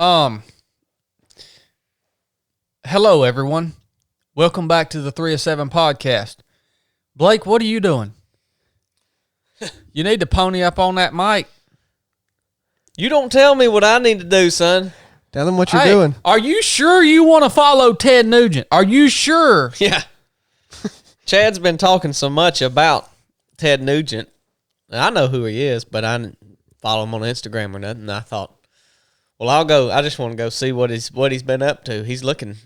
Hello everyone. Welcome back to the 3 of 7 podcast. Blake, what are you doing? You need to pony up on that mic. You don't tell me what I need to do, son. Tell them what you're doing. Are you sure you want to follow Ted Nugent? Are you sure? Yeah. Chad's been talking so much about Ted Nugent. I know who he is, but I didn't follow him on Instagram or nothing. I thought, well, I'll go. I just want to go see what he's been up to. He's looking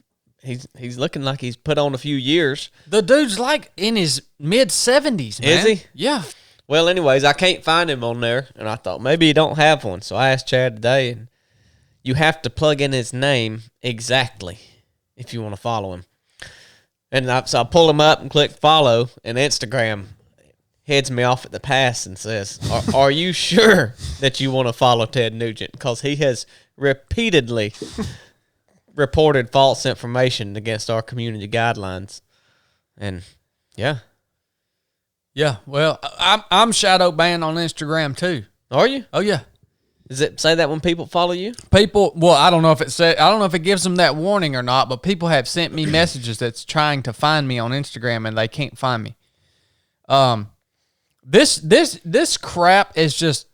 like he's put on a few years. The dude's like in his mid-70s, man. Is he? Yeah. Well, anyways, I can't find him on there, and I thought maybe he don't have one. So I asked Chad today, and you have to plug in his name exactly if you want to follow him. And so I pull him up and click follow, and Instagram heads me off at the pass and says, are you sure that you want to follow Ted Nugent? Because he has repeatedly reported false information against our community guidelines. And, yeah. Yeah, well, I'm shadow banned on Instagram too. Are you? Oh, yeah. Does it say that when people follow you? People, well, I don't know if it gives them that warning or not, but people have sent me messages that's trying to find me on Instagram and they can't find me. This crap is just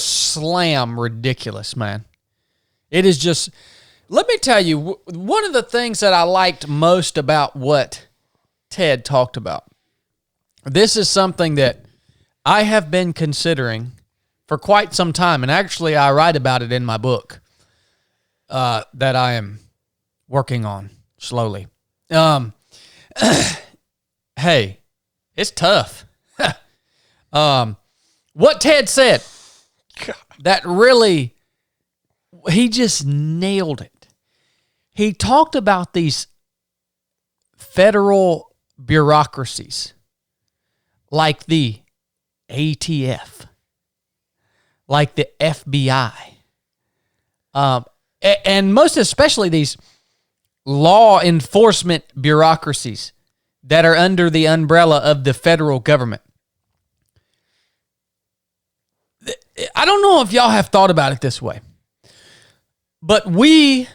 slam ridiculous, man. It is just, let me tell you, one of the things that I liked most about what Ted talked about. This is something that I have been considering for quite some time, and actually I write about it in my book that I am working on slowly. Hey, it's tough. What Ted said, that really, he just nailed it. He talked about these federal bureaucracies like the ATF, like the FBI, and most especially these law enforcement bureaucracies that are under the umbrella of the federal government. I don't know if y'all have thought about it this way, but we,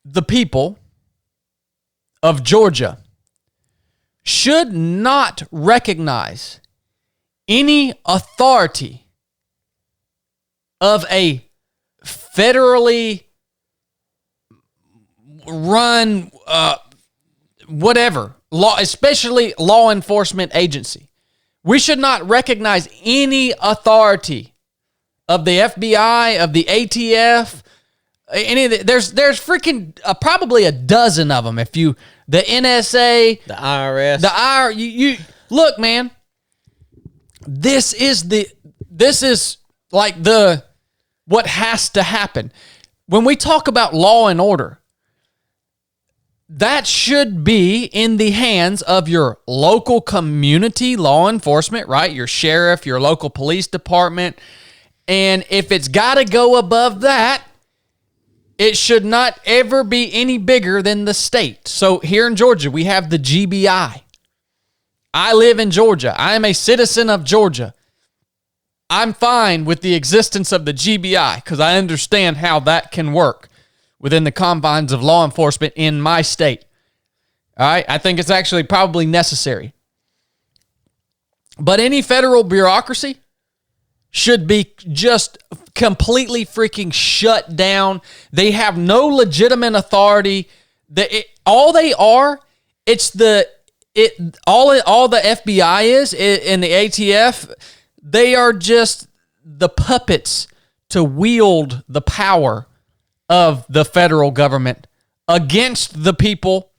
the people of Georgia, should not recognize any authority of a federally run whatever law, especially law enforcement agency. We should not recognize any authority of the FBI, of the ATF, any of the, there's freaking probably a dozen of them. If you, the NSA, the IRS, you look, man. This is like what has to happen. When we talk about law and order, that should be in the hands of your local community law enforcement, right? Your sheriff, your local police department. And if it's got to go above that, it should not ever be any bigger than the state. So here in Georgia, we have the GBI. I live in Georgia. I am a citizen of Georgia. I'm fine with the existence of the GBI because I understand how that can work within the confines of law enforcement in my state. All right? I think it's actually probably necessary. But any federal bureaucracy should be just completely freaking shut down. They have no legitimate authority. All the FBI is and the ATF, they are just the puppets to wield the power of the federal government against the people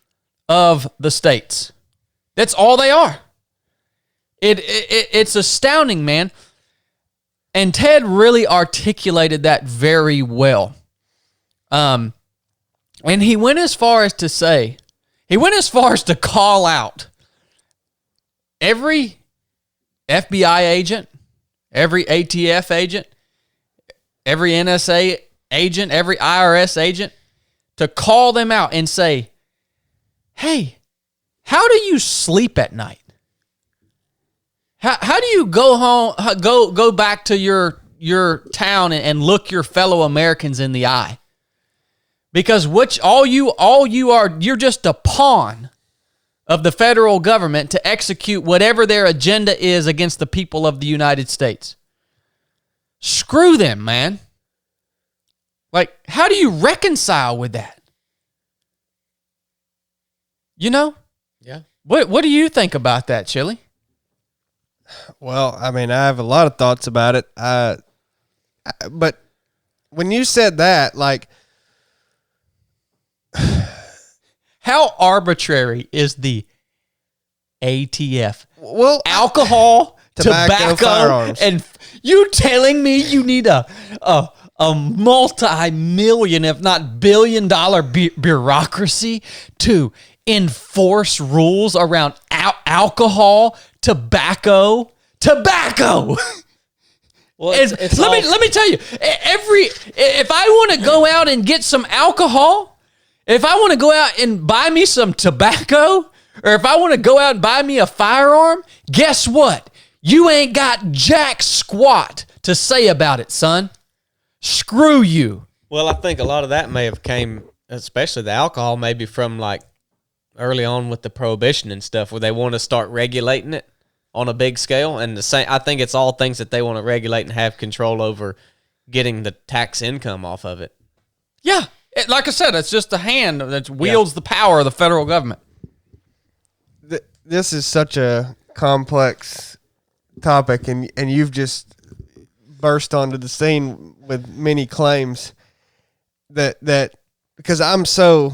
of the states. That's all they are. It's astounding, man. And Ted really articulated that very well. And he went as far as to call out every FBI agent, every ATF agent, every NSA agent, every IRS agent, to call them out and say, hey, how do you sleep at night? How do you go home, go back to your town and look your fellow Americans in the eye? Because you're just a pawn of the federal government to execute whatever their agenda is against the people of the United States. Screw them, man. Like, how do you reconcile with that? You know? Yeah. What do you think about that, Chili? Well, I mean, I have a lot of thoughts about it. But when you said that, like, how arbitrary is the ATF? Well, Alcohol, tobacco, firearms. And you telling me you need a multi-million, if not billion-dollar bureaucracy to enforce rules around alcohol, tobacco. Well, let me tell you, if I want to go out and get some alcohol, if I want to go out and buy me some tobacco, or if I want to go out and buy me a firearm, guess what? You ain't got jack squat to say about it, son. Screw you. Well, I think a lot of that may have came, especially the alcohol, maybe from like early on with the prohibition and stuff, where they want to start regulating it on a big scale. And I think it's all things that they want to regulate and have control over, getting the tax income off of it. Yeah. Like I said, it's just a hand that wields the power of the federal government. This is such a complex topic, and you've just burst onto the scene with many claims that because I'm so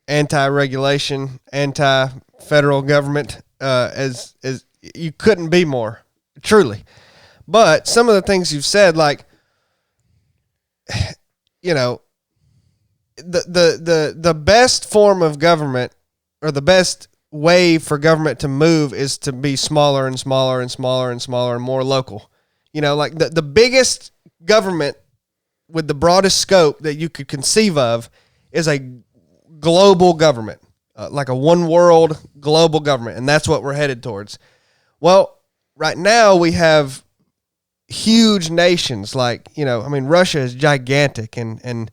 anti-regulation, anti-federal government, as you couldn't be more, truly. But some of the things you've said, like, you know, the best form of government, or the best way for government to move, is to be smaller and smaller and smaller and smaller and more local. You know, like the biggest government with the broadest scope that you could conceive of is a global government, like a one world global government. And that's what we're headed towards. Well, right now we have huge nations like, you know, I mean, Russia is gigantic, and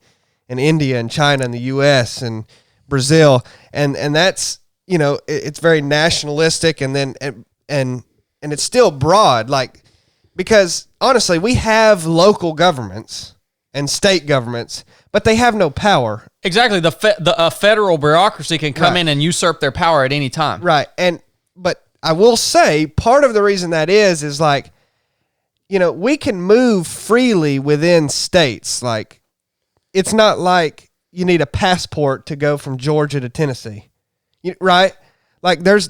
India and China and the US and Brazil. And that's, you know, it's very nationalistic, and then, and it's still broad, like, because honestly, we have local governments and state governments, but they have no power. Exactly. The federal bureaucracy can come in and usurp their power at any time. Right. But I will say part of the reason that is like, you know, we can move freely within states. Like, it's not like you need a passport to go from Georgia to Tennessee. Right? Like there's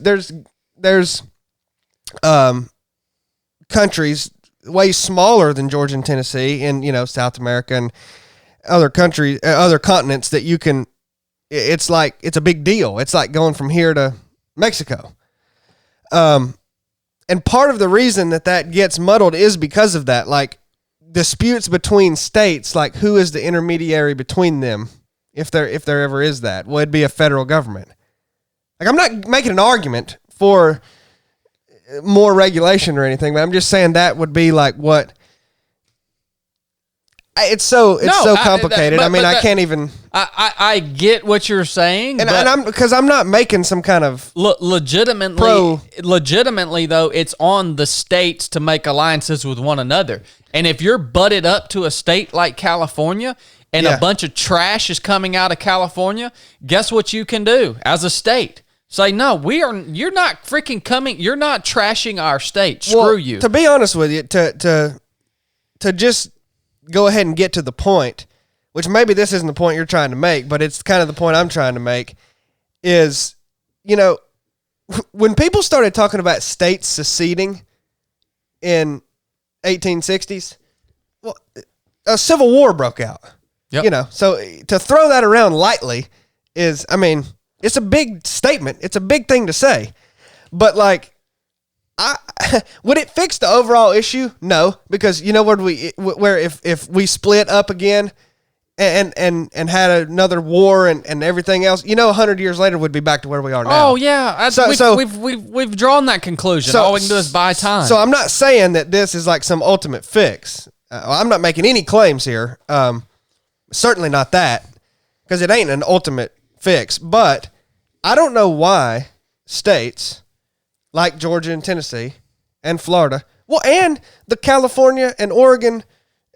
countries way smaller than Georgia and Tennessee in, you know, South America and other countries, other continents that you can, it's like, it's a big deal. It's like going from here to Mexico. And part of the reason that gets muddled is because of that, like disputes between states, like who is the intermediary between them? If there ever is that, well, it'd be a federal government. Like, I'm not making an argument for more regulation or anything, but I'm just saying that would be like what. It's so complicated. I can't even. I get what you're saying, and I'm not making some kind of legitimately though. It's on the states to make alliances with one another, and if you're butted up to a state like California, and a bunch of trash is coming out of California, guess what you can do as a state? Say, no, you're not freaking coming. You're not trashing our state. Screw you. To be honest with you, to just go ahead and get to the point, which maybe this isn't the point you're trying to make, but it's kind of the point I'm trying to make, is, you know, when people started talking about states seceding in 1860s, well, a civil war broke out. Yep. You know, so to throw that around lightly is, I mean, it's a big statement. It's a big thing to say. But like, would it fix the overall issue? No, because you know where if we split up again and had another war and everything else, you know, 100 years later we'd be back to where we are now. Oh yeah, we've drawn that conclusion. All we can do is buy time. So I'm not saying that this is like some ultimate fix. I'm not making any claims here. Certainly not that. because it ain't an ultimate fix. But I don't know why states like Georgia and Tennessee and Florida, well, and the California and Oregon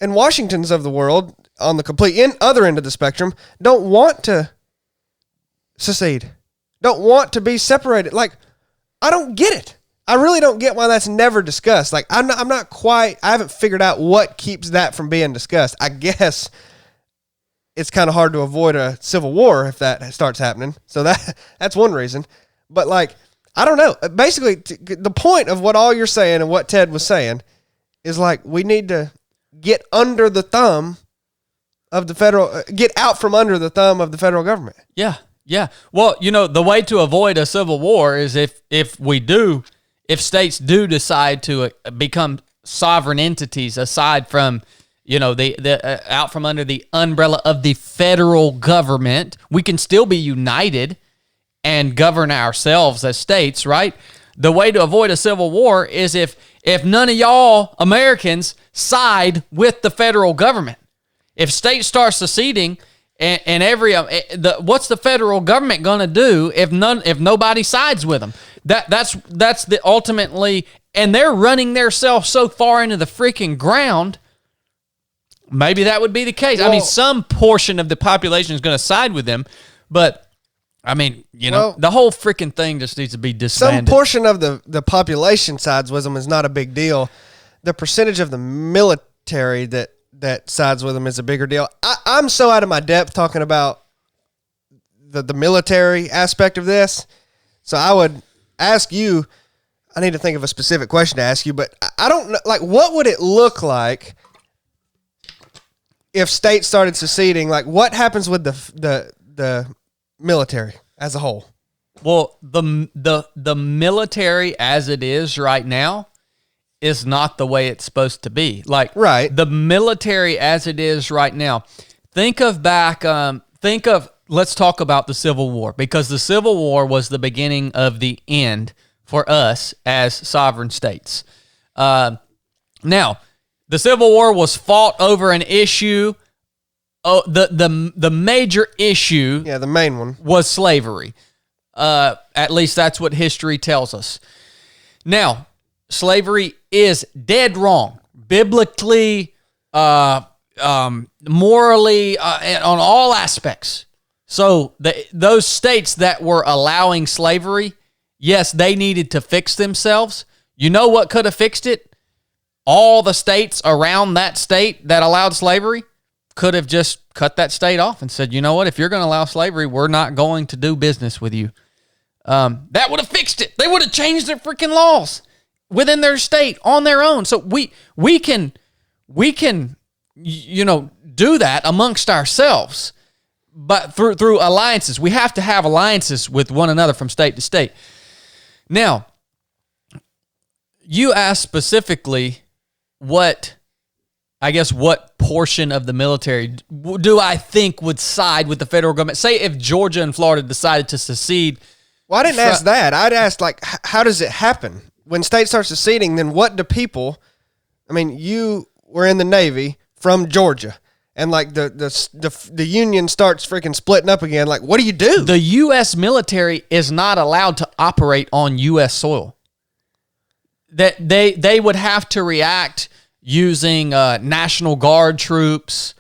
and Washingtons of the world on the complete other end of the spectrum don't want to secede, don't want to be separated. Like, I don't get it. I really don't get why that's never discussed. Like, I haven't figured out what keeps that from being discussed. I guess it's kind of hard to avoid a civil war if that starts happening. So that's one reason. But, like, I don't know. Basically, the point of what all you're saying and what Ted was saying is, like, we need to get under the thumb of the federal, get out from under the thumb of the federal government. Yeah. Yeah. Well, the way to avoid a civil war is if states do decide to become sovereign entities aside from, the out from under the umbrella of the federal government, we can still be united and govern ourselves as states, right? The way to avoid a civil war is if none of y'all Americans side with the federal government. If states start seceding and what's the federal government going to do if nobody sides with them? That's the ultimately, and they're running themselves so far into the freaking ground. Maybe that would be the case. Well, I mean, some portion of the population is going to side with them, but I mean, the whole freaking thing just needs to be disbanded. Some portion of the population sides with them is not a big deal. The percentage of the military that sides with them is a bigger deal. I'm so out of my depth talking about the military aspect of this. So I would ask you, I need to think of a specific question to ask you, but I don't know, like, what would it look like if states started seceding? Like, what happens with the military as a whole? Well, the military as it is right now is not the way it's supposed to be. Like, right. The military as it is right now. Let's talk about the Civil War, because the Civil War was the beginning of the end for us as sovereign states. Now, the Civil War was fought over an issue. The major issue, the main one, was slavery. At least that's what history tells us. Now, slavery is dead wrong, biblically, morally, and on all aspects. So those states that were allowing slavery, yes, they needed to fix themselves. You know what could have fixed it? All the states around that state that allowed slavery could have just cut that state off and said, you know what, if you're going to allow slavery, we're not going to do business with you. That would have fixed it. They would have changed their freaking laws within their state on their own. So we can do that amongst ourselves, but through alliances. We have to have alliances with one another from state to state. Now, you asked specifically what portion of the military do I think would side with the federal government? Say if Georgia and Florida decided to secede. Well, I didn't ask that. I'd ask, like, how does it happen? When states start seceding, then what do people, I mean, you were in the Navy from Georgia, and like the Union starts freaking splitting up again. Like, what do you do? The U.S. military is not allowed to operate on U.S. soil. That they would have to react using National Guard troops.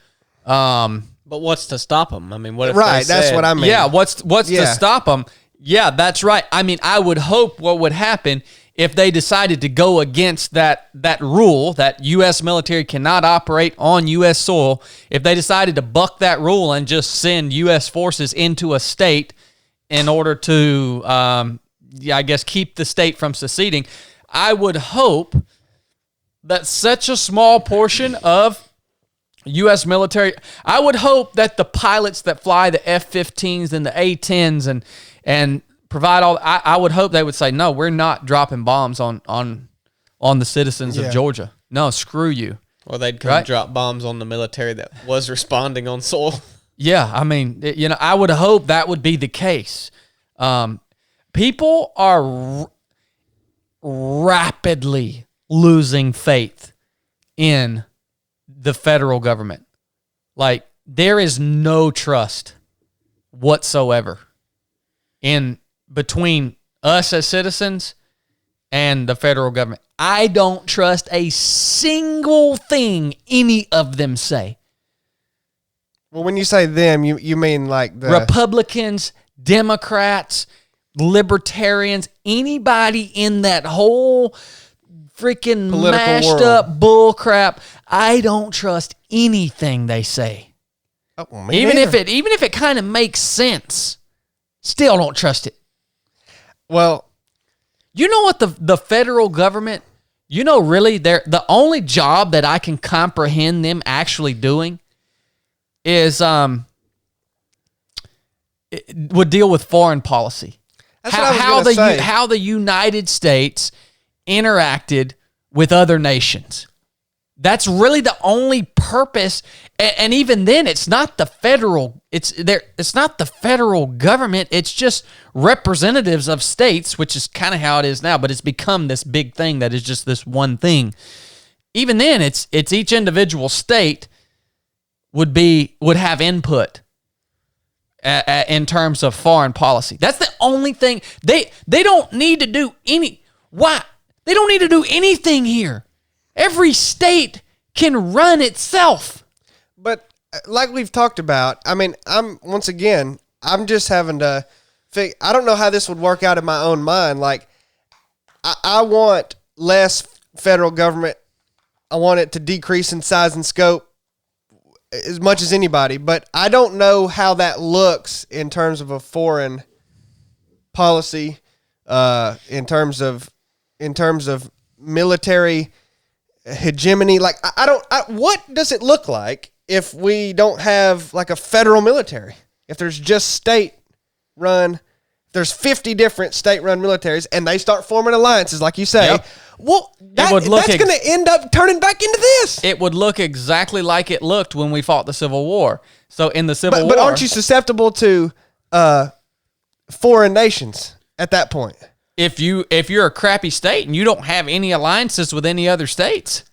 But what's to stop them? I mean, what if right? That's what I mean. Yeah, what's to stop them? Yeah, that's right. I mean, I would hope what would happen if they decided to go against that rule that U.S. military cannot operate on U.S. soil. If they decided to buck that rule and just send U.S. forces into a state in order to, keep the state from seceding, I would hope that such a small portion of U.S. military, I would hope that the pilots that fly the F-15s and the A-10s and provide all, I would hope they would say, no, we're not dropping bombs on the citizens of Georgia. No, screw you. Or they'd come drop bombs on the military that was responding on soil. Yeah, I mean, I would hope that would be the case. People are rapidly losing faith in the federal government. Like, there is no trust whatsoever in between us as citizens and the federal government. I don't trust a single thing any of them say. Well, when you say them, you mean like the Republicans, Democrats, Libertarians, anybody in that whole freaking Political mashed world. up bull crap. I don't trust anything they say. Oh, well, me Even neither. if it kind of makes sense, still don't trust it. Well, You know what the federal government, really the only job that I can comprehend them actually doing is it would deal with foreign policy. that's what I was going to say. How the United States interacted with other nations. That's really the only purpose, and even then, it's not the federal. It's not the federal government. It's just representatives of states, which is kind of how it is now. But it's become this big thing that is just this one thing. Even then, it's each individual state would have input in terms of foreign policy. That's the only thing they don't need to do any. Why? They don't need to do anything here. Every state can run itself. But like we've talked about, I mean, I'm just having to figure. I don't know how this would work out in my own mind. Like, I want less federal government. I want it to decrease in size and scope as much as anybody. But I don't know how that looks in terms of a foreign policy, in terms of military hegemony. Like, what does it look like if we don't have like a federal military? If there's just state run, there's 50 different state run militaries and they start forming alliances, like you say. Yep. Well, that's going to end up turning back into this. It would look exactly like it looked when we fought the Civil War. So in the Civil War, But aren't you susceptible to foreign nations at that point? if you're a crappy state and you don't have any alliances with any other states,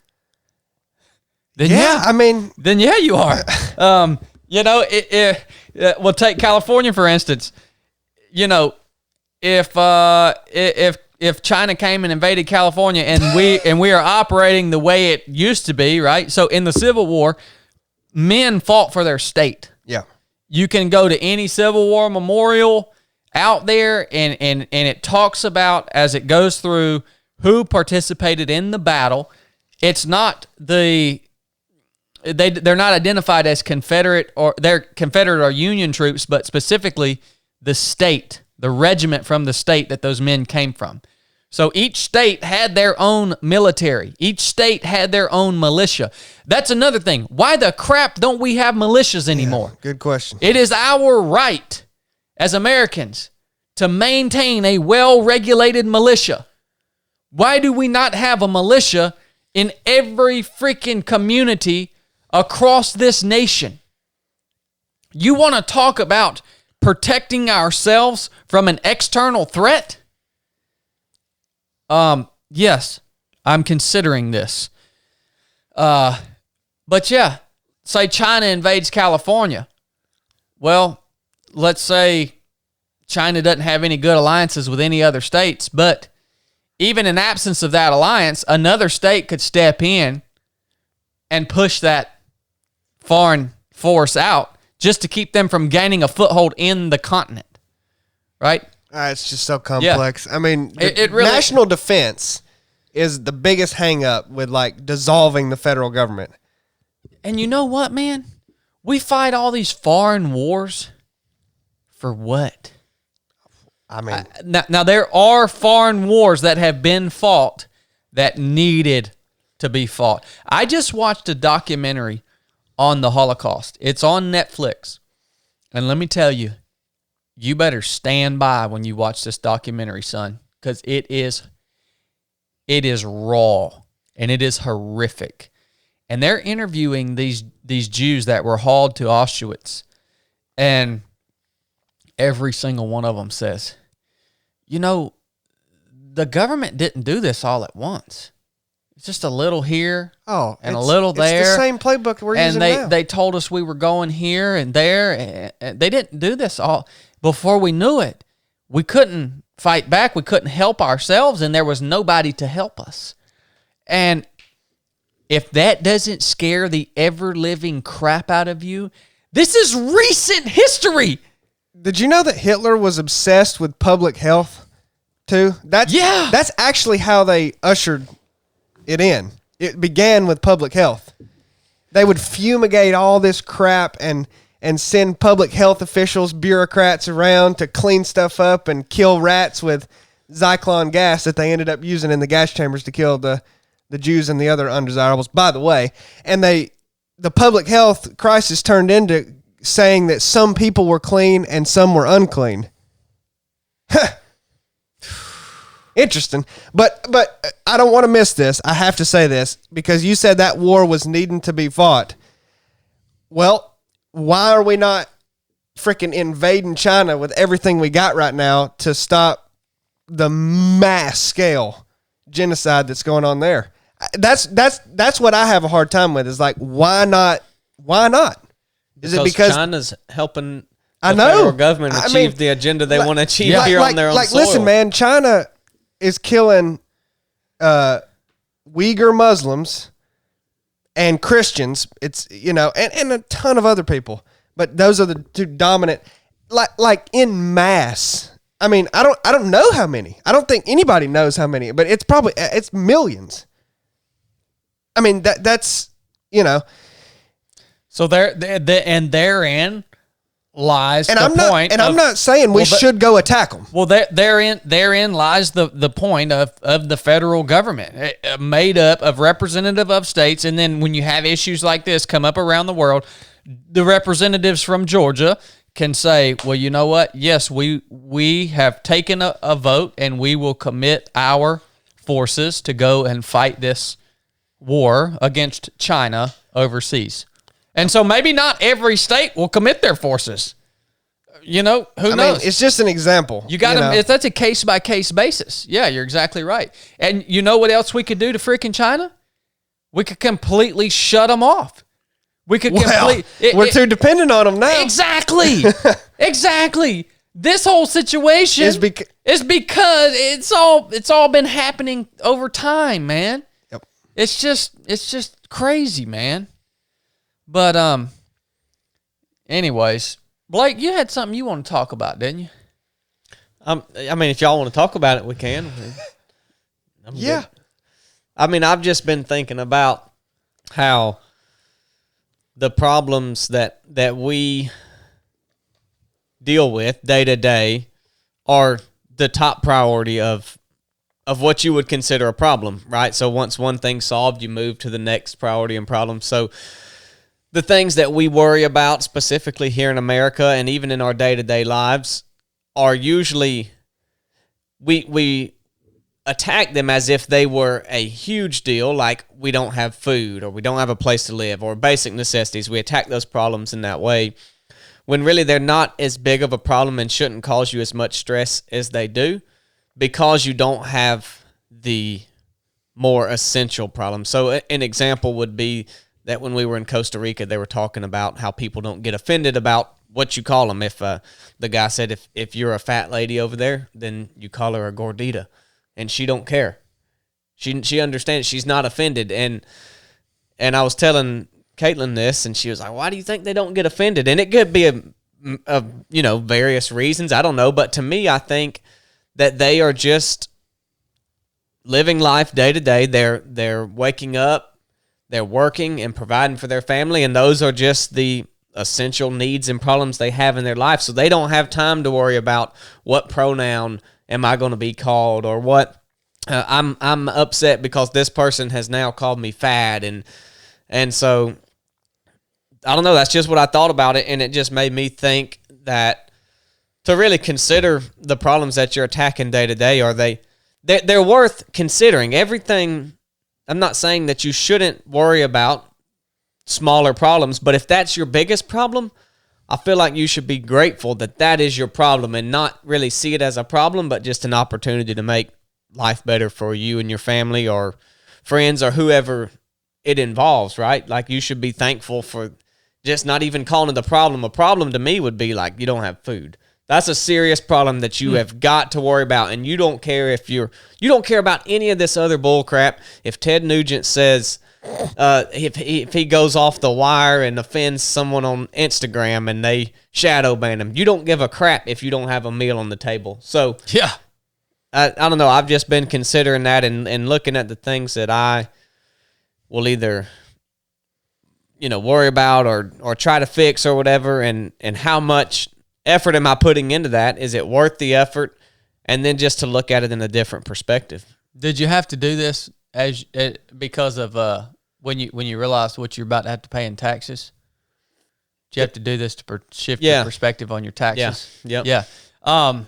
then I mean, then you are. We'll take California for instance. If China came and invaded California and we are operating the way it used to be, right? So in the Civil War, men fought for their state. yeah. You can go to any Civil War memorial out there, and it talks about, as it goes through, who participated in the battle. It's not they're not identified as Confederate or Union troops, but specifically the state, the regiment from the state that those men came from. So each state had their own military. Each state had their own militia. That's another thing. Why the crap don't we have militias anymore? Yeah, good question. It is our right as Americans to maintain a well-regulated militia. Why do we not have a militia in every freaking community across this nation? You want to talk about protecting ourselves from an external threat? Yes, I'm considering this. But yeah, say China invades California. Well, let's say China doesn't have any good alliances with any other states, but even in absence of that alliance, another state could step in and push that foreign force out just to keep them from gaining a foothold in the continent, right? It's just so complex. I mean, It really- national defense is the biggest hang up with like dissolving the federal government. And you know what, man? We fight all these foreign wars for what? I mean, Now there are foreign wars that have been fought that needed to be fought. I just watched a documentary on the Holocaust. It's on Netflix. And let me tell you, you better stand by when you watch this documentary, son, because it is raw and it is horrific. And they're interviewing these Jews that were hauled to Auschwitz, and every single one of them says, the government didn't do this all at once. It's just a little here and a it's- little there. It's the same playbook we're using now. And they told us we were going here and there. And they didn't do this all before we knew it. We couldn't fight back. We couldn't help ourselves, and there was nobody to help us. And if that doesn't scare the ever-living crap out of you, this is recent history. Did you know that Hitler was obsessed with public health too? That's actually how they ushered it in. It began with public health. They would fumigate all this crap and send public health officials, bureaucrats around to clean stuff up and kill rats with Zyklon gas that they ended up using in the gas chambers to kill the Jews and the other undesirables, by the way. And the public health crisis turned into saying that some people were clean and some were unclean. Interesting. But I don't want to miss this. I have to say this because you said that war was needing to be fought. Well, why are we not freaking invading China with everything we got right now to stop the mass scale genocide that's going on there? That's what I have a hard time with. Is like, why not? Why not? Is it because China's helping the federal government achieve the agenda they want to achieve here on their own soil? Listen, man, China is killing Uyghur Muslims and Christians. It's and a ton of other people, but those are the two dominant, like in mass. I mean, I don't know how many. I don't think anybody knows how many, but it's millions. I mean that's. So therein lies and the point. And I'm not saying we should go attack them. Well, therein lies the point of the federal government, made up of representative of states. And then when you have issues like this come up around the world, the representatives from Georgia can say, well, you know what? Yes, we have taken a vote and we will commit our forces to go and fight this war against China overseas. And so maybe not every state will commit their forces. Who knows? Mean, it's just an example. You got to. That's a case by case basis. Yeah, you're exactly right. And you know what else we could do to freaking China? We could completely shut them off. We could we're too dependent on them now. Exactly. Exactly. This whole situation is because it's all been happening over time, man. Yep. It's just crazy, man. But anyways, Blake, you had something you want to talk about, didn't you? I mean, if y'all want to talk about it, we can. Yeah. Good. I mean, I've just been thinking about how the problems that we deal with day to day are the top priority of what you would consider a problem, right? So once one thing's solved, you move to the next priority and problem. So the things that we worry about specifically here in America and even in our day-to-day lives are usually we attack them as if they were a huge deal, like we don't have food or we don't have a place to live or basic necessities. We attack those problems in that way when really they're not as big of a problem and shouldn't cause you as much stress as they do because you don't have the more essential problems. So an example would be that when we were in Costa Rica, they were talking about how people don't get offended about what you call them. If the guy said, if you're a fat lady over there, then you call her a gordita, and she don't care. She understands. She's not offended. And I was telling Caitlin this, and she was like, why do you think they don't get offended? And it could be a various reasons. I don't know. But to me, I think that they are just living life day to day. They're waking up. They're working and providing for their family, and those are just the essential needs and problems they have in their life. So they don't have time to worry about what pronoun am I going to be called or what I'm upset because this person has now called me fat. And so I don't know. That's just what I thought about it, and it just made me think that to really consider the problems that you're attacking day to day, they're worth considering. Everything. I'm not saying that you shouldn't worry about smaller problems, but if that's your biggest problem, I feel like you should be grateful that is your problem and not really see it as a problem, but just an opportunity to make life better for you and your family or friends or whoever it involves, right? Like, you should be thankful for just not even calling it a problem. A problem to me would be like, you don't have food. That's a serious problem that you have got to worry about, and you don't care if you don't care about any of this other bull crap. If Ted Nugent says if he goes off the wire and offends someone on Instagram and they shadow ban him, you don't give a crap if you don't have a meal on the table. So Yeah. I don't know. I've just been considering that and looking at the things that I will either, worry about or try to fix or whatever, and how much effort am I putting into that? Is it worth the effort? And then just to look at it in a different perspective. Did you have to do this because of when you realized what you're about to have to pay in taxes? Did you have to do this to shift your perspective on your taxes? Yeah. Yep. Yeah.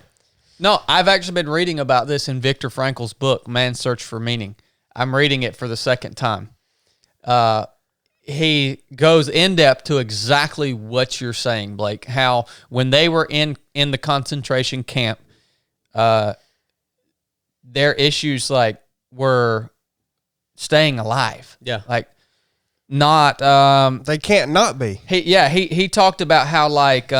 No, I've actually been reading about this in Viktor Frankl's book, Man's Search for Meaning. I'm reading it for the second time. He goes in depth to exactly what you're saying, Blake, how when they were in the concentration camp, their issues were staying alive. Yeah. Not They can't not be. he talked about how like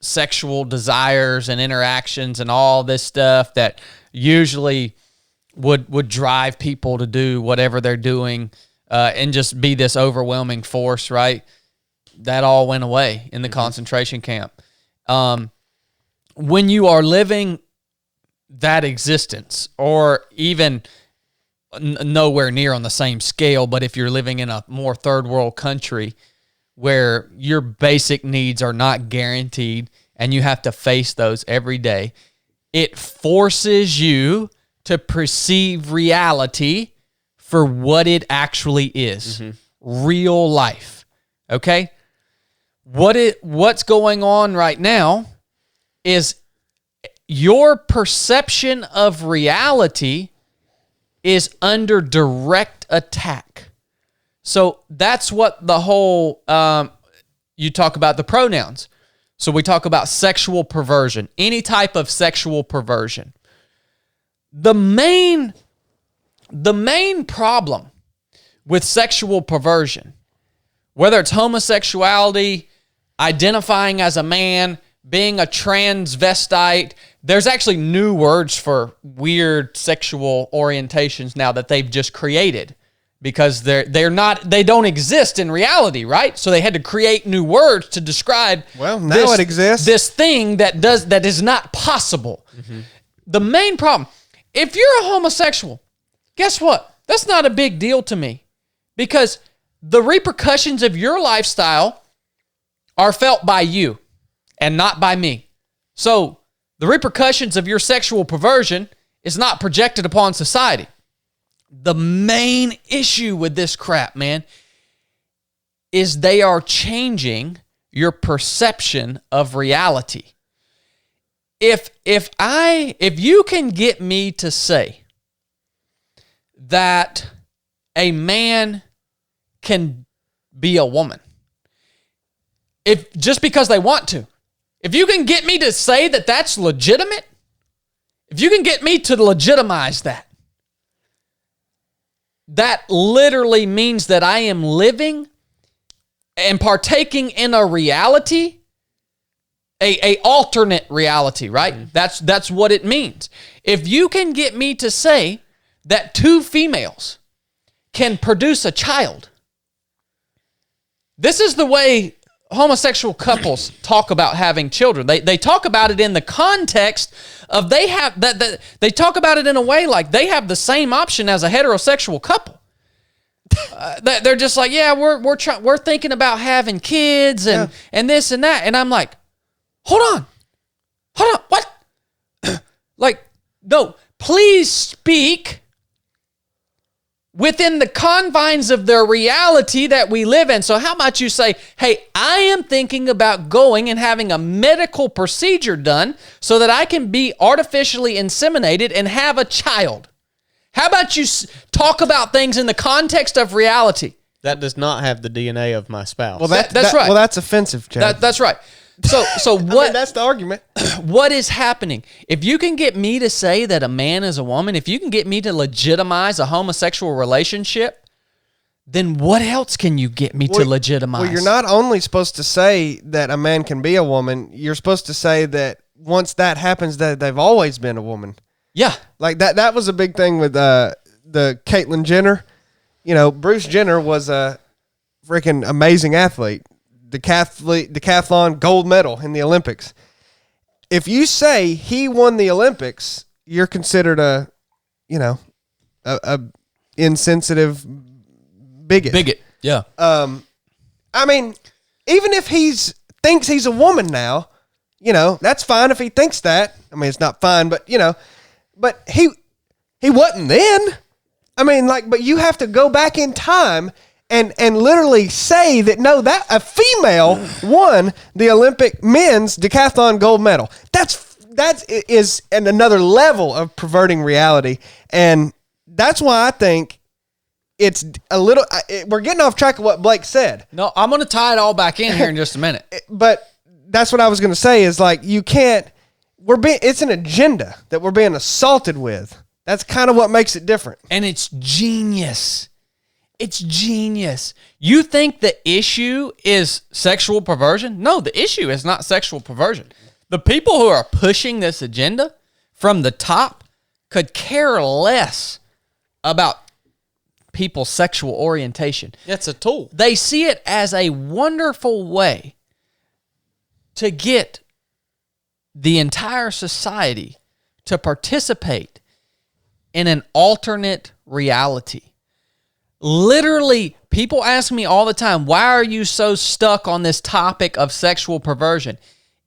sexual desires and interactions and all this stuff that usually would drive people to do whatever they're doing and just be this overwhelming force, right? That all went away in the concentration camp. When you are living that existence, or even nowhere near on the same scale, but if you're living in a more third world country where your basic needs are not guaranteed and you have to face those every day, it forces you to perceive reality for what it actually is. Real life. Okay? What's going on right now is your perception of reality is under direct attack. So that's what the whole, you talk about the pronouns. So we talk about sexual perversion, any type of sexual perversion. The main problem with sexual perversion, whether it's homosexuality, identifying as a man, being a transvestite, there's actually new words for weird sexual orientations now that they've just created because they don't exist in reality, right? So they had to create new words to describe. Well, now it exists. This thing that is not possible. The main problem, if you're a homosexual, guess what? That's not a big deal to me because the repercussions of your lifestyle are felt by you and not by me. So the repercussions of your sexual perversion is not projected upon society. The main issue with this crap, man, is they are changing your perception of reality. If you can get me to say that a man can be a woman, if just because they want to, if you can get me to say that that's legitimate, if you can get me to legitimize that, that literally means that I am living and partaking in a reality, a alternate reality, right? That's what it means. If you can get me to say that two females can produce a child, this is the way homosexual couples talk about having children. They talk about it in the context of they talk about it in a way like they have the same option as a heterosexual couple. They're just like, yeah, we're thinking about having kids and this and that, and I'm like, hold on, what? No, please speak within the confines of the reality that we live in. So how about you say, hey, I am thinking about going and having a medical procedure done so that I can be artificially inseminated and have a child. How about you talk about things in the context of reality? That does not have the DNA of my spouse. Well, that's right. Well, that's offensive, Chad. That's right. So what? I mean, that's the argument. What is happening? If you can get me to say that a man is a woman, if you can get me to legitimize a homosexual relationship, then what else can you get me to legitimize? Well, you're not only supposed to say that a man can be a woman, you're supposed to say that once that happens, that they've always been a woman. Yeah. Like that was a big thing with the Caitlyn Jenner. You know, Bruce Jenner was a freaking amazing athlete. Decathlon gold medal in the Olympics. If you say he won the Olympics, you're considered a insensitive bigot. Yeah. I mean, even if thinks he's a woman now, that's fine if he thinks that. I mean, it's not fine, but but he wasn't then. I mean, but you have to go back in time and literally say that no, that a female won the Olympic men's decathlon gold medal. That is another level of perverting reality, and that's why I think it's a little. We're getting off track of what Blake said. No, I'm going to tie it all back in here in just a minute. But that's what I was going to say is you can't. It's an agenda that we're being assaulted with. That's kind of what makes it different. And it's genius. It's genius. You think the issue is sexual perversion? No, the issue is not sexual perversion. The people who are pushing this agenda from the top could care less about people's sexual orientation. It's a tool. They see it as a wonderful way to get the entire society to participate in an alternate reality. Literally, people ask me all the time, why are you so stuck on this topic of sexual perversion?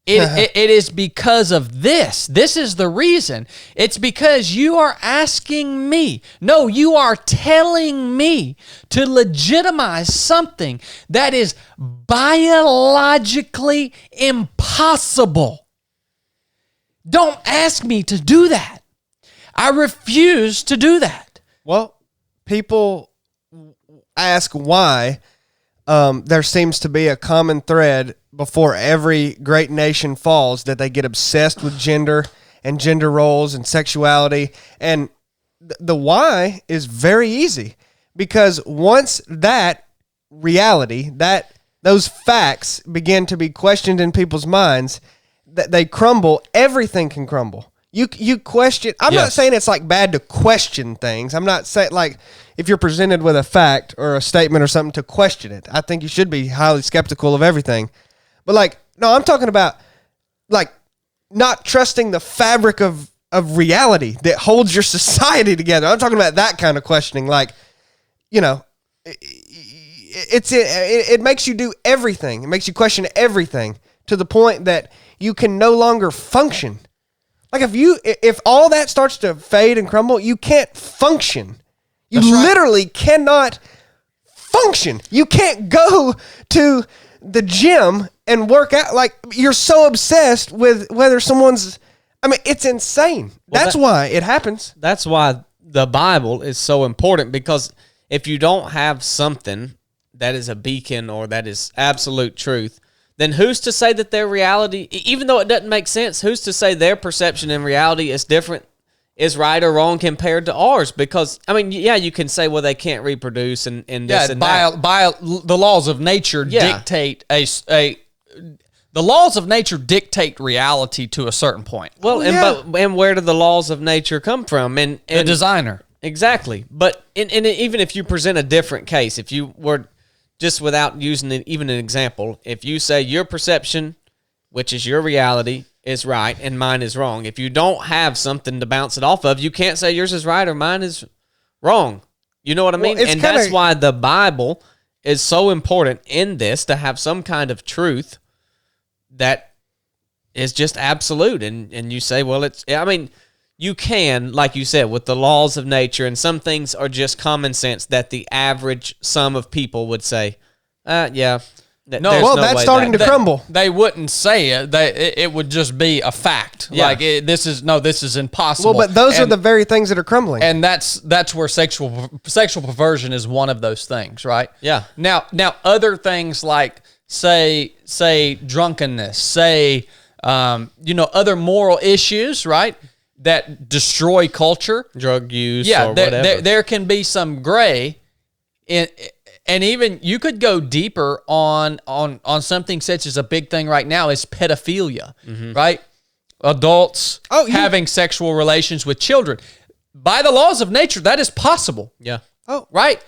It is because of this. This is the reason. It's because you are asking me. No, you are telling me to legitimize something that is biologically impossible. Don't ask me to do that. I refuse to do that. Well, people ask why. There seems to be a common thread before every great nation falls that they get obsessed with gender and gender roles and sexuality. And the why is very easy, because once that reality, those facts begin to be questioned in people's minds, that they crumble, everything can crumble. You question. I'm not saying it's bad to question things. I'm not saying if you're presented with a fact or a statement or something to question it. I think you should be highly skeptical of everything. But no, I'm talking about not trusting the fabric of reality that holds your society together. I'm talking about that kind of questioning. It makes you do everything. It makes you question everything to the point that you can no longer function. If all that starts to fade and crumble, you can't function. You literally cannot function. You can't go to the gym and work out. You're so obsessed with whether someone's... I mean, it's insane. That's why it happens. That's why the Bible is so important, because if you don't have something that is a beacon or that is absolute truth, then who's to say that their reality, even though it doesn't make sense, who's to say their perception and reality is different, is right or wrong compared to ours? Because, I mean, yeah, you can say, well, they can't reproduce and this and that. The laws of nature dictate the laws of nature dictate reality to a certain point. Well, and where do the laws of nature come from? And the designer. Exactly. But even if you present a different case, if you were... just without using even an example, if you say your perception, which is your reality, is right and mine is wrong, if you don't have something to bounce it off of, you can't say yours is right or mine is wrong. You know what I mean? And that's why the Bible is so important in this, to have some kind of truth that is just absolute. And you say, well, you can, like you said, with the laws of nature, and some things are just common sense that the average sum of people would say, yeah. That's starting to crumble. They wouldn't say it. It would just be a fact. Yeah. This is impossible. Well, but those are the very things that are crumbling. And that's where sexual perversion is one of those things, right? Yeah. Now other things like say drunkenness, say other moral issues, right, that destroy culture, drug use, yeah, or whatever. There can be some gray in. And even you could go deeper on something such as a big thing right now is pedophilia, right? Adults having sexual relations with children. By the laws of nature, that is possible. Yeah. Oh, right.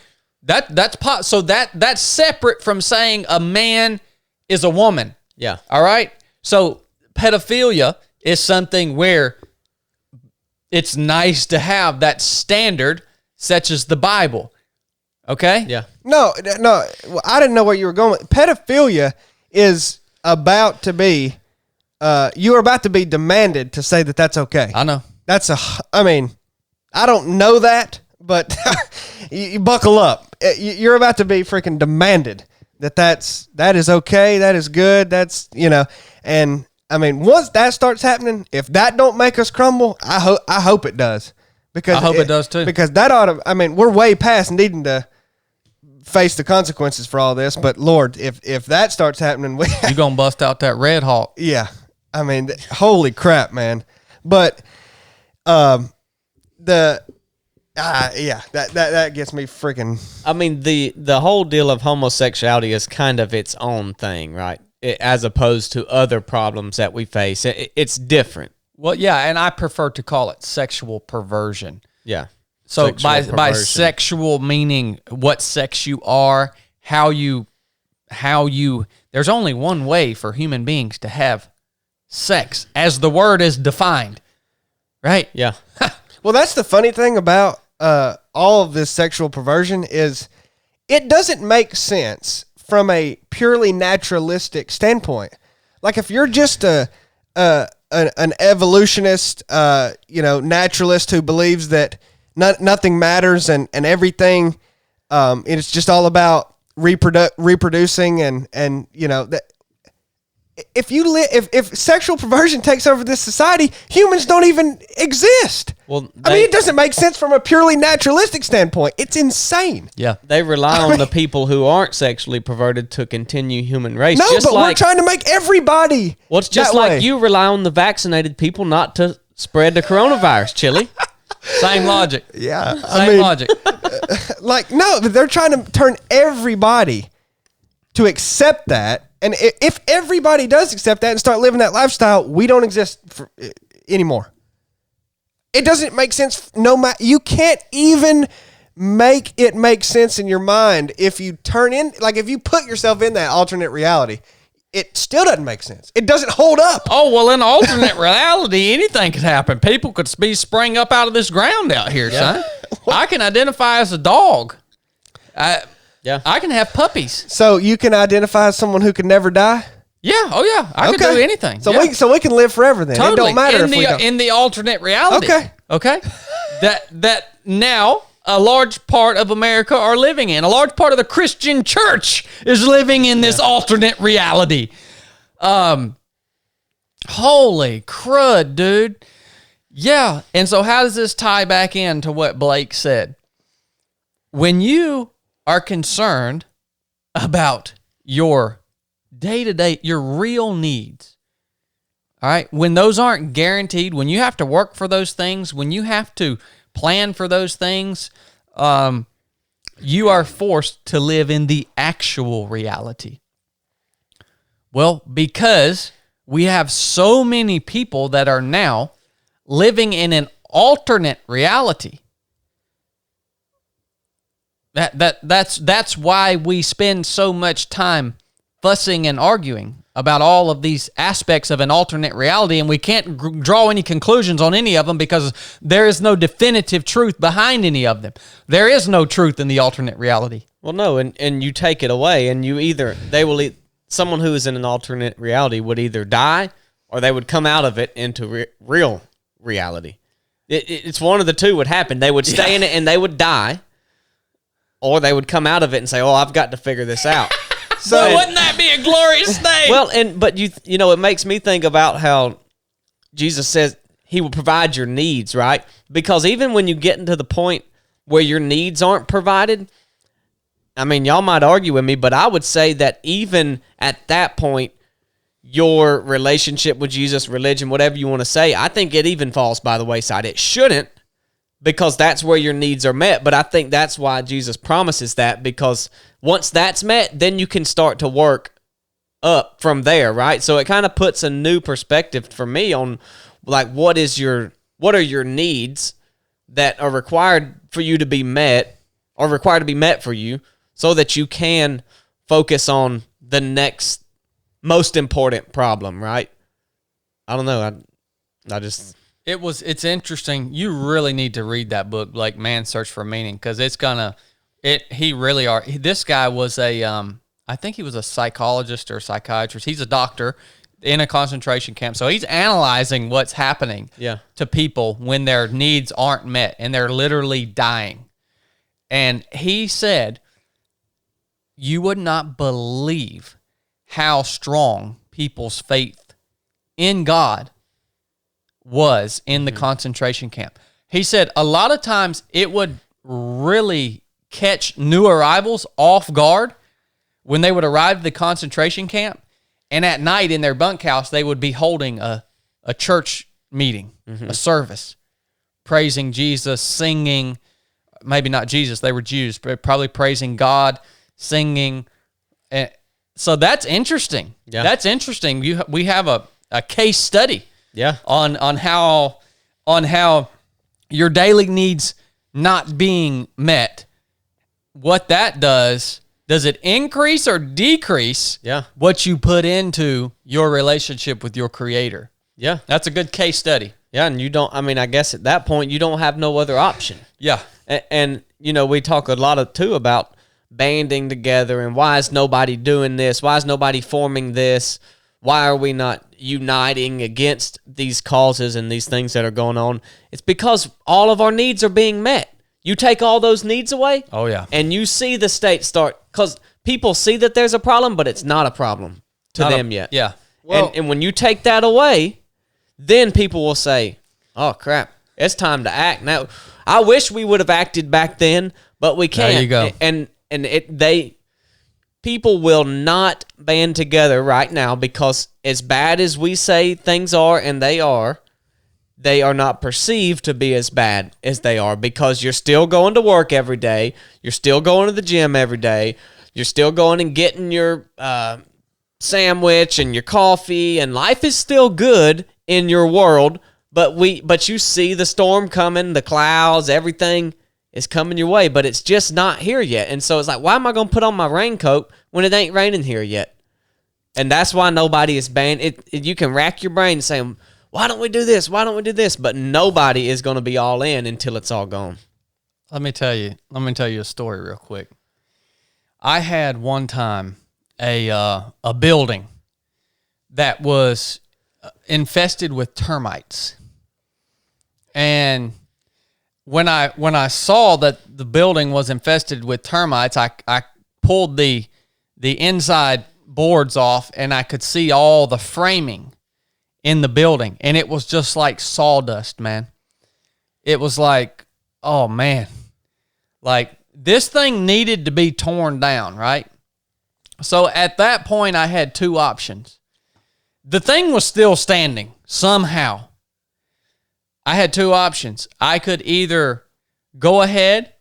So that's separate from saying a man is a woman. Yeah. All right. So pedophilia is something where it's nice to have that standard, such as the Bible. Okay? Yeah. No. Well, I didn't know where you were going with. Pedophilia is about to be, you are about to be demanded to say that that's okay. I know. I don't know that, but you buckle up. You're about to be freaking demanded that is okay. That is good. That's, and I mean, once that starts happening, if that don't make us crumble, I hope it does. Because I hope it does too. Because that ought to, we're way past needing to face the consequences for all this, but Lord, if that starts happening, you're gonna bust out that Red Hawk. Yeah, holy crap, man! But that gets me freaking. The whole deal of homosexuality is kind of its own thing, right? As opposed to other problems that we face, it's different. Well, yeah, and I prefer to call it sexual perversion. Yeah. So by sexual meaning what sex you are, how you there's only one way for human beings to have sex as the word is defined. Right? Yeah. Well, that's the funny thing about all of this sexual perversion is it doesn't make sense from a purely naturalistic standpoint. Like if you're just an evolutionist, naturalist who believes that nothing matters and everything, it's just all about reproducing and that. If sexual perversion takes over this society, humans don't even exist. Well, it doesn't make sense from a purely naturalistic standpoint. It's insane. Yeah, they rely on the people who aren't sexually perverted to continue human race. No, but we're trying to make everybody. Well, it's just like you rely on the vaccinated people not to spread the coronavirus, Chili. Same logic. Yeah, same logic. No, they're trying to turn everybody to accept that. And if everybody does accept that and start living that lifestyle, we don't exist anymore. It doesn't make sense. You can't even make it make sense in your mind if you if you put yourself in that alternate reality. It still doesn't make sense. It doesn't hold up. Oh, well, in alternate reality, anything could happen. People could be spraying up out of this ground out here, son. I can identify as a dog. Yeah, I can have puppies. So you can identify as someone who can never die? Yeah. Oh, yeah. I could do anything. So we can live forever then. Totally. It don't matter if we don't. In the alternate reality. Okay. that now a large part of America are living in. A large part of the Christian church is living in this alternate reality. Holy crud, dude. Yeah. And so how does this tie back into what Blake said? When you are concerned about your day-to-day, your real needs, all right, when those aren't guaranteed, when you have to work for those things, when you have to plan for those things, you are forced to live in the actual reality. Well, because we have so many people that are now living in an alternate reality. That's why we spend so much time fussing and arguing about all of these aspects of an alternate reality, and we can't draw any conclusions on any of them because there is no definitive truth behind any of them. There is no truth in the alternate reality. Well, no, and you take it away, and someone who is in an alternate reality would either die or they would come out of it into real reality. It's one of the two would happen. They would stay in it and they would die, or they would come out of it and say, "Oh, I've got to figure this out." So wouldn't that be a glorious thing? Well, but it makes me think about how Jesus says he will provide your needs, right? Because even when you get into the point where your needs aren't provided, I mean, y'all might argue with me, but I would say that even at that point, your relationship with Jesus, religion, whatever you want to say, I think it even falls by the wayside. It shouldn't, because that's where your needs are met. But I think that's why Jesus promises that, because once that's met, then you can start to work up from there, right? So it kind of puts a new perspective for me on, like, what are your needs that are required for you to be met, or required to be met for you, so that you can focus on the next most important problem, right? I don't know. I just... It's interesting. You really need to read that book, like Man's Search for Meaning, because this guy was I think he was a psychologist or psychiatrist. He's a doctor in a concentration camp. So he's analyzing what's happening to people when their needs aren't met and they're literally dying. And he said, you would not believe how strong people's faith in God was in the concentration camp. He said a lot of times it would really catch new arrivals off guard when they would arrive at the concentration camp, and at night in their bunkhouse, they would be holding a church meeting, a service, praising Jesus, singing, maybe not Jesus, they were Jews, but probably praising God, singing. And so that's interesting. Yeah. That's interesting. We have a case study on how your daily needs not being met, what that does it increase or decrease what you put into your relationship with your Creator? Yeah. That's a good case study. Yeah, and I guess at that point, you don't have no other option. Yeah. And we talk a lot about banding together, and why is nobody doing this? Why is nobody forming this? Why are we not uniting against these causes and these things that are going on? It's because all of our needs are being met. You take all those needs away, and you see the state start, because people see that there's a problem, but it's not a problem to them yet. Yeah. Well, and when you take that away, then people will say, oh, crap, it's time to act. Now, I wish we would have acted back then, but we can't. There you go. People will not band together right now, because as bad as we say things are, and they are not perceived to be as bad as they are, because you're still going to work every day. You're still going to the gym every day. You're still going and getting your sandwich and your coffee, and life is still good in your world, but you see the storm coming, the clouds, everything is coming your way, but it's just not here yet. And so it's like, why am I going to put on my raincoat when it ain't raining here yet? And that's why nobody is banned. You can rack your brain saying, why don't we do this? Why don't we do this? But nobody is going to be all in until it's all gone. Let me tell you a story real quick. I had one time a building that was infested with termites. And when I saw that the building was infested with termites, I pulled the inside boards off, and I could see all the framing in the building, and it was just like sawdust, man. It was like, oh man, like this thing needed to be torn down, right? So at that point, I had two options. The thing was still standing somehow. I had two options. I could either go ahead,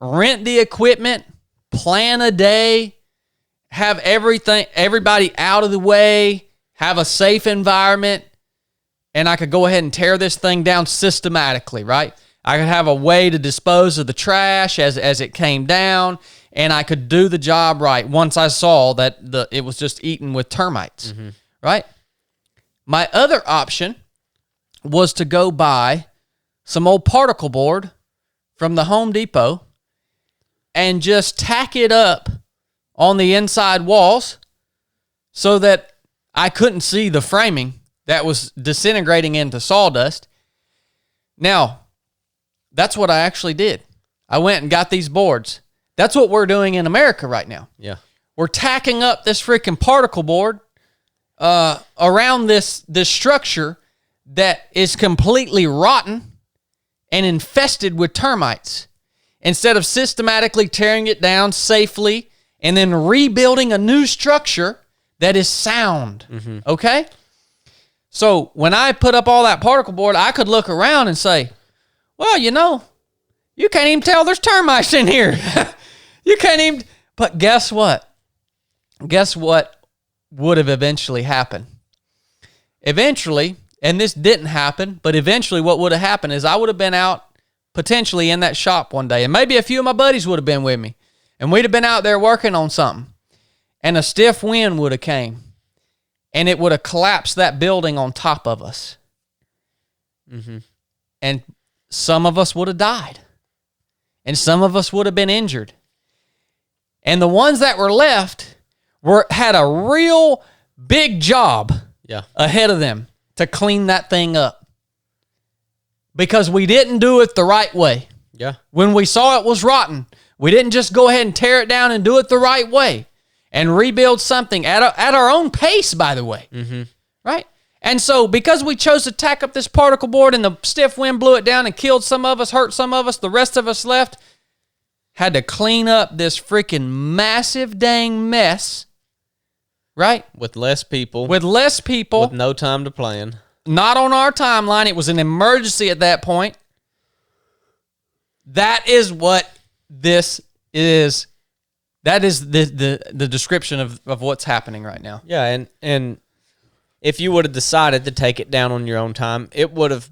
rent the equipment, plan a day, have everybody out of the way, have a safe environment, and I could go ahead and tear this thing down systematically, right? I could have a way to dispose of the trash as it came down, and I could do the job right once I saw that it was just eaten with termites, right? My other option was to go buy some old particle board from the Home Depot and just tack it up on the inside walls so that I couldn't see the framing that was disintegrating into sawdust. Now, that's what I actually did. I went and got these boards. That's what we're doing in America right now. Yeah. We're tacking up this freaking particle board around this structure that is completely rotten and infested with termites. instead of systematically tearing it down safely and then rebuilding a new structure that is sound. Okay? So when I put up all that particle board, I could look around and say, well, you can't even tell there's termites in here. You can't even. But guess what? Guess what would have eventually happened? Eventually, and this didn't happen, but eventually what would have happened is I would have been out potentially in that shop one day, and maybe a few of my buddies would have been with me, and we'd have been out there working on something, and a stiff wind would have came, and it would have collapsed that building on top of us. And some of us would have died, and some of us would have been injured. And the ones that were left had a real big job ahead of them to clean that thing up. Because we didn't do it the right way. Yeah. When we saw it was rotten, we didn't just go ahead and tear it down and do it the right way and rebuild something at our own pace, by the way. Right? And so because we chose to tack up this particle board and the stiff wind blew it down and killed some of us, hurt some of us, the rest of us left, had to clean up this freaking massive dang mess, right? With less people. With less people. With no time to plan. Not on our timeline. It was an emergency at that point. That is what this is. That is the description of what's happening right now. Yeah, and if you would have decided to take it down on your own time, it would have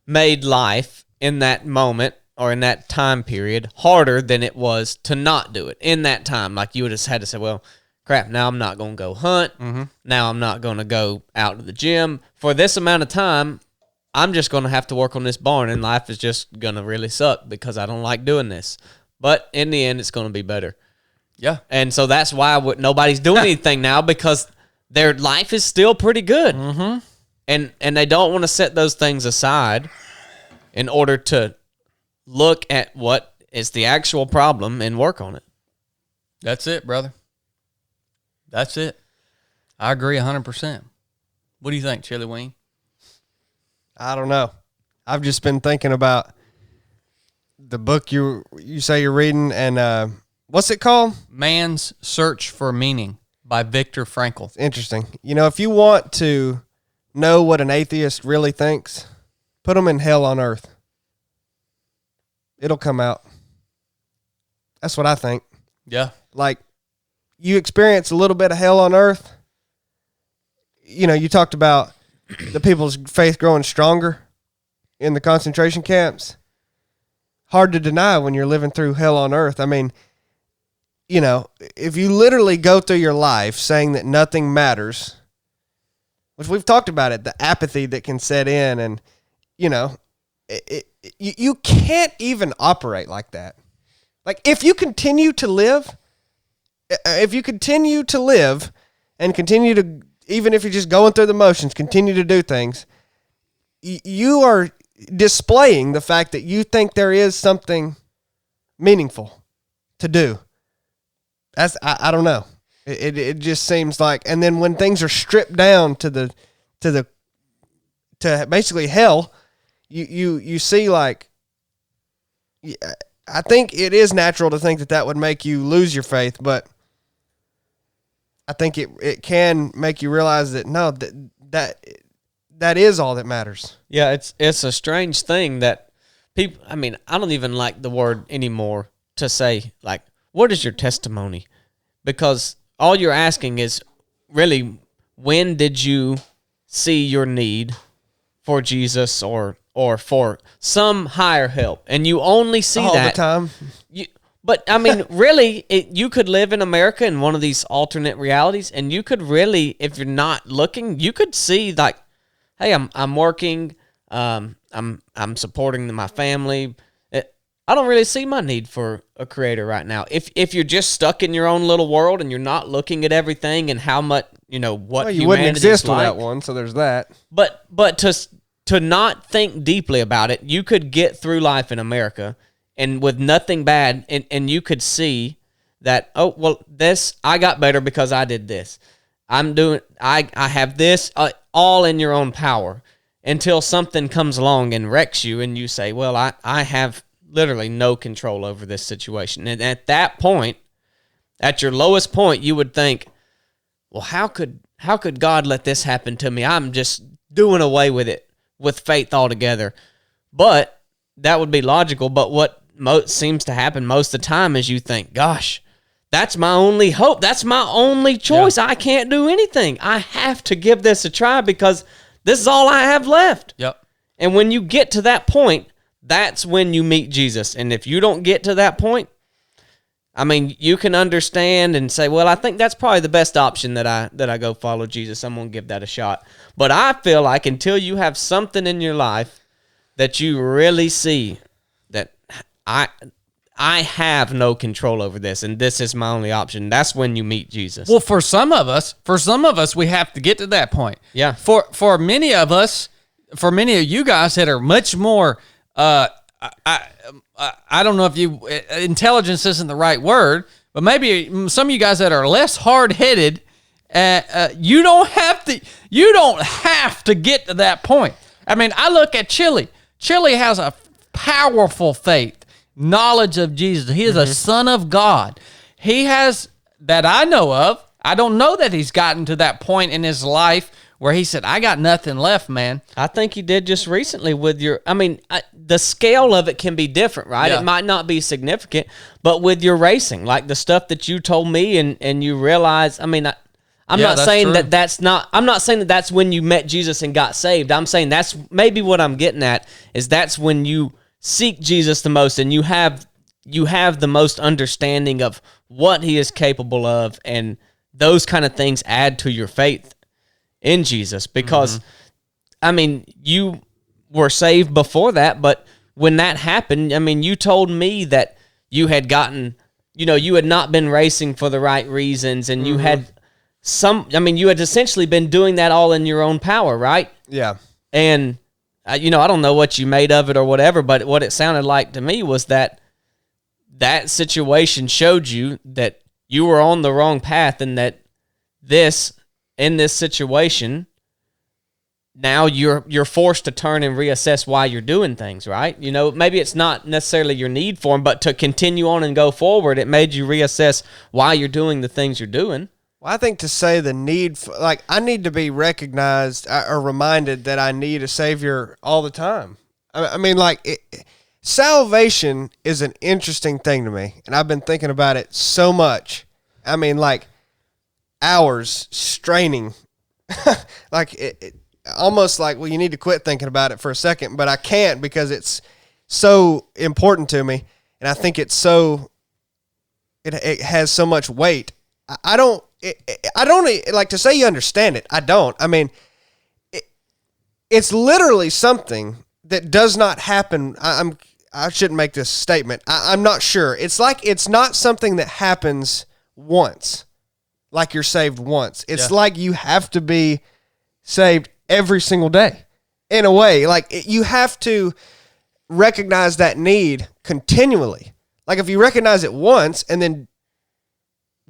made life in that moment or in that time period harder than it was to not do it in that time. Like you would have had to say, well, crap, now I'm not going to go hunt. Now I'm not going to go out to the gym. For this amount of time, I'm just going to have to work on this barn, and life is just going to really suck because I don't like doing this. But in the end, it's going to be better. Yeah. And so that's why nobody's doing anything now, because their life is still pretty good. And they don't want to set those things aside in order to look at what is the actual problem and work on it. That's it, brother. That's it. I agree 100%. What do you think, Chili Wing? I don't know. I've just been thinking about the book you say you're reading, and what's it called? Man's Search for Meaning by Viktor Frankl. It's interesting. If you want to know what an atheist really thinks, put them in hell on earth. It'll come out. That's what I think. Yeah. Like, you experience a little bit of hell on earth. You talked about the people's faith growing stronger in the concentration camps. Hard to deny when you're living through hell on earth. I mean, if you literally go through your life saying that nothing matters, which we've talked about it, the apathy that can set in, and, you can't even operate like that. Like, if you continue to live and continue to, even if you're just going through the motions, continue to do things, you are displaying the fact that you think there is something meaningful to do. I don't know. It just seems like, and then when things are stripped down to basically hell, you see, like, I think it is natural to think that would make you lose your faith, but I think it can make you realize that no, that is all that matters. Yeah, it's a strange thing that people, I mean, I don't even like the word anymore to say, like, what is your testimony? Because all you're asking is really, when did you see your need for Jesus or for some higher help? And you only see all that the time. But I mean, really, you could live in America in one of these alternate realities, and you could really, if you're not looking, you could see, like, hey, I'm working, I'm supporting my family. I don't really see my need for a creator right now. If you're just stuck in your own little world and you're not looking at everything and how much, what you wouldn't exist like, without one, so there's that. But to not think deeply about it, you could get through life in America and with nothing bad, and you could see that, oh, well, I got better because I did this. I have this, all in your own power, until something comes along and wrecks you, and you say, well, I have literally no control over this situation. And at that point, at your lowest point, you would think, well, how could God let this happen to me? I'm just doing away with it, with faith altogether. But that would be logical. But what seems to happen most of the time is you think, gosh, that's my only hope. That's my only choice. Yeah. I can't do anything. I have to give this a try because this is all I have left. Yep. And when you get to that point, that's when you meet Jesus. And if you don't get to that point, I mean, you can understand and say, well, I think that's probably the best option that I go follow Jesus. I'm going to give that a shot. But I feel like until you have something in your life that you really see that I have no control over this, and this is my only option, that's when you meet Jesus. Well, for some of us, we have to get to that point. Yeah. For many of us, for many of you guys that are much more, I don't know if intelligence isn't the right word, but maybe some of you guys that are less hard-headed, you don't have to get to that point. I mean, I look at Chili. Chili has a powerful faith, knowledge of Jesus. He is a son of God. He has, that I know of, I don't know that he's gotten to that point in his life where he said, I got nothing left, man. I think he did just recently with the scale of it can be different, right? Yeah. It might not be significant, but with your racing, like the stuff that you told me and you realize, I'm not saying true. I'm not saying that that's when you met Jesus and got saved. I'm saying that's maybe what I'm getting at is that's when you seek Jesus the most and you have the most understanding of what he is capable of, and those kind of things add to your faith in Jesus because, you were saved before that, but when that happened, you told me that you had gotten, you had not been racing for the right reasons, and you had you had essentially been doing that all in your own power, right? Yeah. And, I don't know what you made of it or whatever, but what it sounded like to me was that situation showed you that you were on the wrong path, and that in this situation, now you're forced to turn and reassess why you're doing things, right? Maybe it's not necessarily your need for them, but to continue on and go forward, it made you reassess why you're doing the things you're doing. Well, I think to say the need for, I need to be recognized or reminded that I need a Savior all the time. Salvation is an interesting thing to me, and I've been thinking about it so much. Hours straining, almost like, well, you need to quit thinking about it for a second, but I can't because it's so important to me, and I think it has so much weight. I don't like to say you understand it. I don't. It's literally something that does not happen. I shouldn't make this statement. I'm not sure. It's like it's not something that happens once, like you're saved once. It's like you have to be saved every single day. In a way, you have to recognize that need continually. Like if you recognize it once and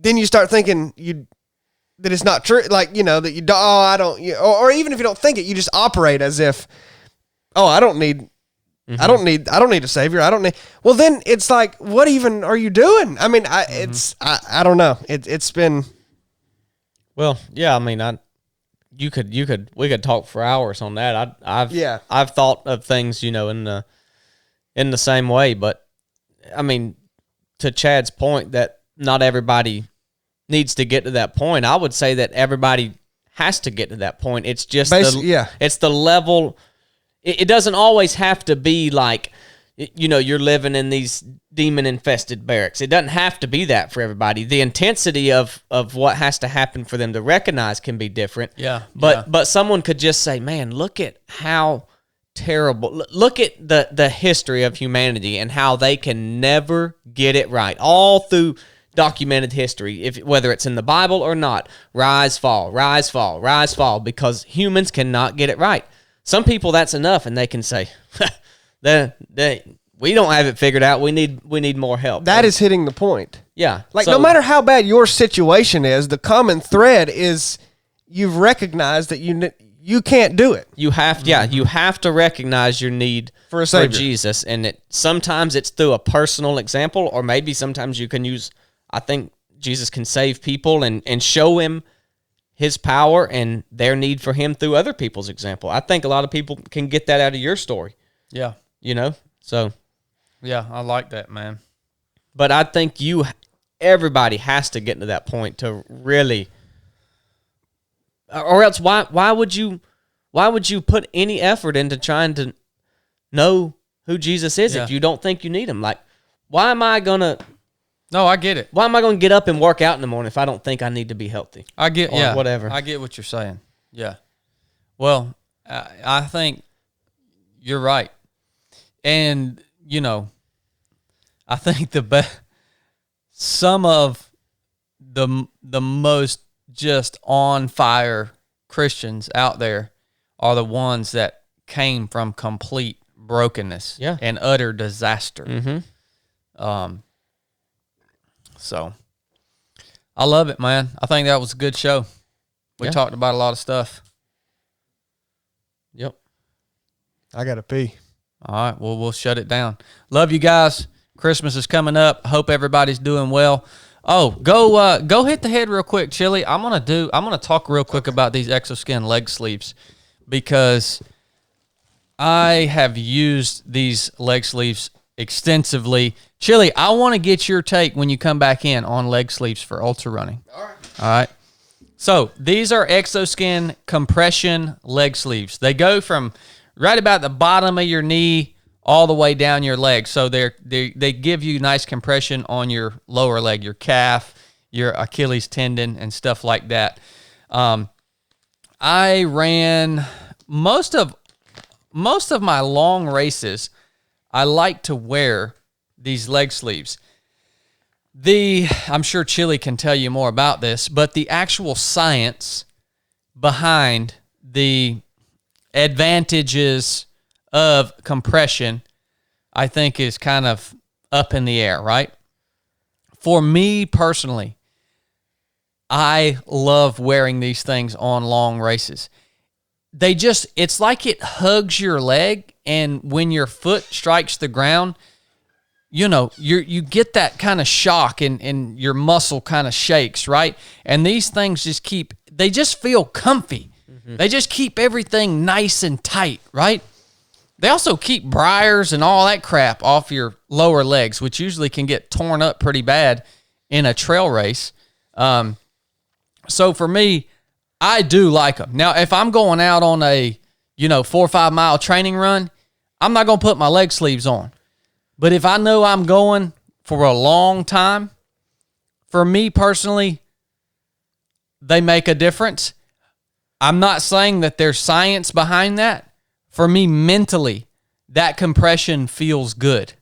then you start thinking that it's not true, that I don't, or even if you don't think it, you just operate as if, I don't need a Savior. I don't need. Well, then it's like, what even are you doing? I don't know. It's been. Well, yeah. We could talk for hours on that. I've thought of things, in the same way, but to Chad's point that not everybody needs to get to that point. I would say that everybody has to get to that point. It's just it's the level. It doesn't always have to be like, you're living in these demon-infested barracks. It doesn't have to be that for everybody. The intensity of what has to happen for them to recognize can be different. Yeah. But someone could just say, man, look at how terrible. Look at the history of humanity and how they can never get it right. All through documented history, whether it's in the Bible or not, rise, fall, because humans cannot get it right. Some people, that's enough, and they can say, we don't have it figured out. We need more help. That is hitting the point. Yeah. No matter how bad your situation is, the common thread is you've recognized that you can't do it. You have, you have to recognize your need For a savior. Jesus, and sometimes it's through a personal example, or maybe sometimes you can use. I think Jesus can save people and show him his power and their need for him through other people's example. I think a lot of people can get that out of your story. Yeah. So Yeah, I like that, man. but I think everybody has to get to that point to really, or else why would you put any effort into trying to know who Jesus is if you don't think you need him? Like, why am I gonna? No, I get it. Why am I gonna get up and work out in the morning if I don't think I need to be healthy? I get, Or whatever. I get what you're saying. Yeah. Well, I think you're right. And, I think some of the most just on fire Christians out there are the ones that came from complete brokenness and utter disaster. Mm-hmm. So I love it, man. I think that was a good show. We talked about a lot of stuff. Yep. I got to pee. All right. Well, we'll shut it down. Love you guys. Christmas is coming up. Hope everybody's doing well. Oh, go hit the head real quick, Chili. I'm gonna talk real quick about these Xoskin leg sleeves because I have used these leg sleeves extensively. Chili, I want to get your take when you come back in on leg sleeves for ultra running. All right. So these are Xoskin compression leg sleeves. They go from right about the bottom of your knee all the way down your leg. So they give you nice compression on your lower leg, your calf, your Achilles tendon, and stuff like that. I ran most of my long races. I like to wear these leg sleeves. I'm sure Chili can tell you more about this, but the actual science behind the advantages of compression, I think, is kind of up in the air, right? For me personally, I love wearing these things on long races. It's like it hugs your leg, and when your foot strikes the ground, you get that kind of shock and your muscle kind of shakes, right? And these things they just feel comfy. Mm-hmm. They just keep everything nice and tight, right? They also keep briars and all that crap off your lower legs, which usually can get torn up pretty bad in a trail race. So for me, I do like them. Now, if I'm going out on a 4 or 5 mile training run, I'm not going to put my leg sleeves on. But if I know I'm going for a long time, for me personally, they make a difference. I'm not saying that there's science behind that. For me, mentally, that compression feels good.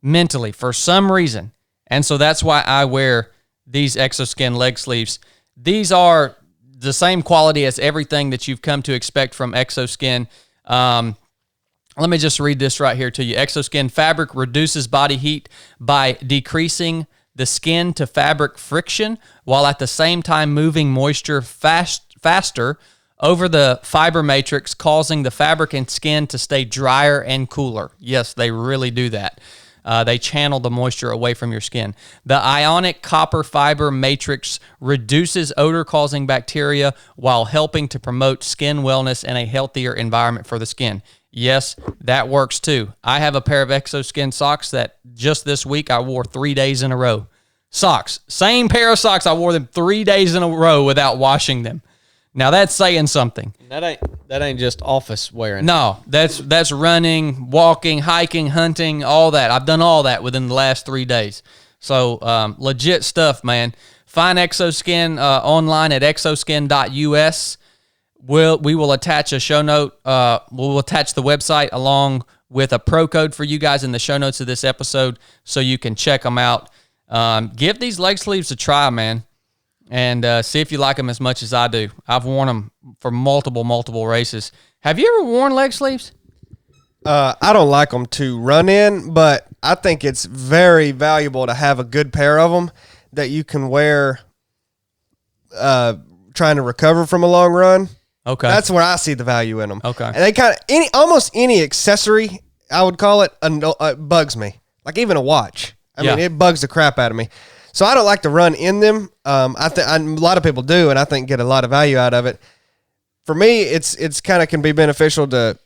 Mentally, for some reason. And so that's why I wear these Xoskin leg sleeves. These are the same quality as everything that you've come to expect from Xoskin. Let me just read this right here to you. Xoskin fabric reduces body heat by decreasing the skin to fabric friction while at the same time moving moisture faster over the fiber matrix, causing the fabric and skin to stay drier and cooler. Yes, they really do that. They channel the moisture away from your skin. The ionic copper fiber matrix reduces odor-causing bacteria while helping to promote skin wellness and a healthier environment for the skin. Yes, that works too. I have a pair of Xoskin socks that just this week I wore 3 days in a row. Socks. Same pair of socks. I wore them 3 days in a row without washing them. Now that's saying something. That ain't just office wearing. No, that's running, walking, hiking, hunting, all that. I've done all that within the last 3 days. So legit stuff, man. Find Xoskin online at xoskin.us. We will attach a show note. We'll attach the website along with a pro code for you guys in the show notes of this episode so you can check them out. Give these leg sleeves a try, man, and see if you like them as much as I do. I've worn them for multiple races. Have you ever worn leg sleeves? I don't like them to run in, but I think it's very valuable to have a good pair of them that you can wear trying to recover from a long run. Okay. That's where I see the value in them. Okay. And they kind of almost any accessory, I would call it, bugs me. Like even a watch. I mean, it bugs the crap out of me. So I don't like to run in them. I think a lot of people do, and I think get a lot of value out of it. For me, it's kind of can be beneficial to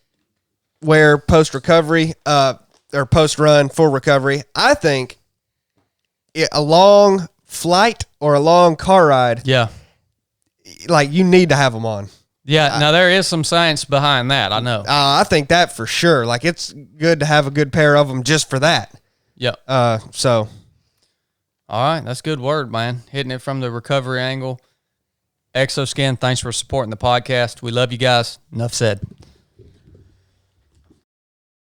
wear post recovery or post run for recovery. I think a long flight or a long car ride, like you need to have them on. Yeah, now there is some science behind that. I know. I think that for sure. Like it's good to have a good pair of them just for that. Yeah. So. All right, that's good word, man. Hitting it from the recovery angle. Xoskin, thanks for supporting the podcast. We love you guys. Enough said.